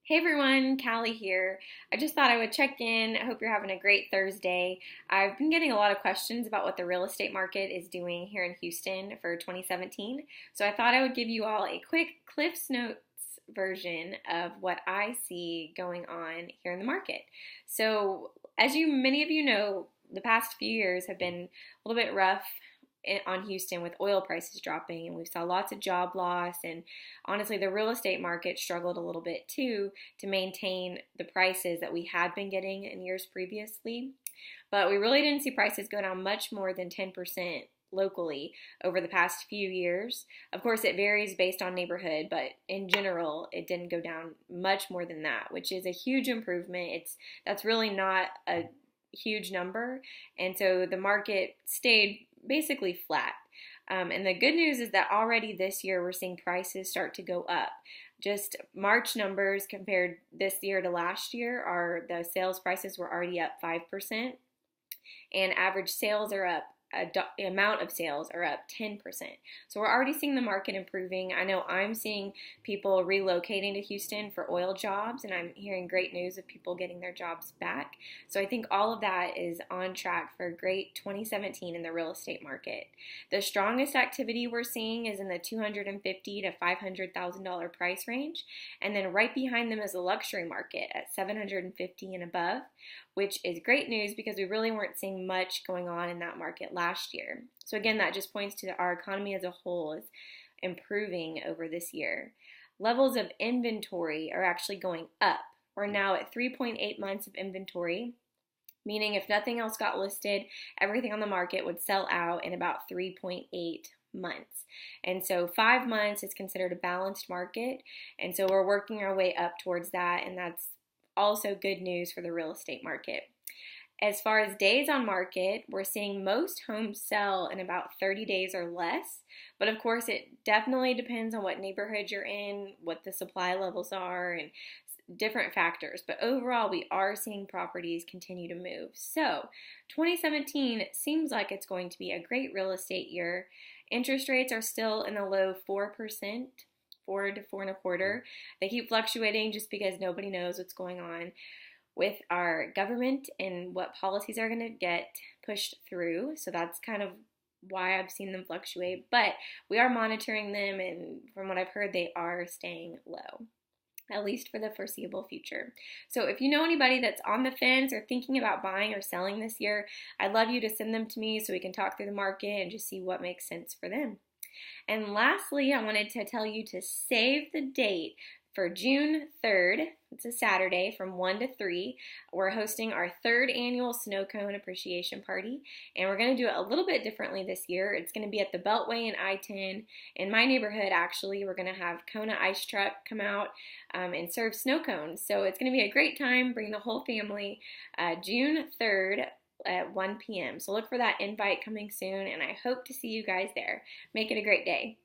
Hey everyone, Callie here. I just thought I would check in. I hope you're having a great Thursday. I've been getting a lot of questions about what the real estate market is doing here in Houston for 2017. So I thought I would give you all a quick Cliff's Notes version of what I see going on here in the market. So as many of you know, the past few years have been a little bit rough on Houston with oil prices dropping, and we saw lots of job loss, and honestly the real estate market struggled a little bit too to maintain the prices that we had been getting in years previously. But we really didn't see prices go down much more than 10% locally over the past few years. Of course, it varies based on neighborhood, but in general, it didn't go down much more than that, which is a huge improvement. That's really not a huge number, and so the market stayed basically flat. And the good news is that already this year we're seeing prices start to go up. Just March numbers compared this year to last year, the sales prices were already up 5%, and average sales are up. Amount of sales are up 10%. So we're already seeing the market improving. I know I'm seeing people relocating to Houston for oil jobs, and I'm hearing great news of people getting their jobs back. So I think all of that is on track for a great 2017 in the real estate market. The strongest activity we're seeing is in the $250,000 to $500,000 price range, and then right behind them is the luxury market at $750,000 and above, which is great news because we really weren't seeing much going on in that market last year. So again, that just points to our economy as a whole is improving over this year. Levels of inventory are actually going up. We're now at 3.8 months of inventory, meaning if nothing else got listed, everything on the market would sell out in about 3.8 months. And so 5 months is considered a balanced market. And so we're working our way up towards that, and that's also good news for the real estate market. As far as days on market, we're seeing most homes sell in about 30 days or less. But of course, it definitely depends on what neighborhood you're in, what the supply levels are, and different factors. But overall, we are seeing properties continue to move. So 2017 seems like it's going to be a great real estate year. Interest rates are still in the low 4%. 4 to 4.25. They keep fluctuating just because nobody knows what's going on with our government and what policies are going to get pushed through. So that's kind of why I've seen them fluctuate. But we are monitoring them, and from what I've heard, they are staying low, at least for the foreseeable future. So if you know anybody that's on the fence or thinking about buying or selling this year, I'd love you to send them to me so we can talk through the market and just see what makes sense for them. And lastly, I wanted to tell you to save the date for June 3rd. It's a Saturday from 1 to 3. We're hosting our 3rd annual Snow Cone Appreciation Party, and we're going to do it a little bit differently this year. It's going to be at the Beltway and I-10. In my neighborhood, actually, we're going to have Kona Ice Truck come out and serve snow cones. So it's going to be a great time. Bring the whole family. June 3rd at 1 p.m. So look for that invite coming soon, and I hope to see you guys there. Make it a great day.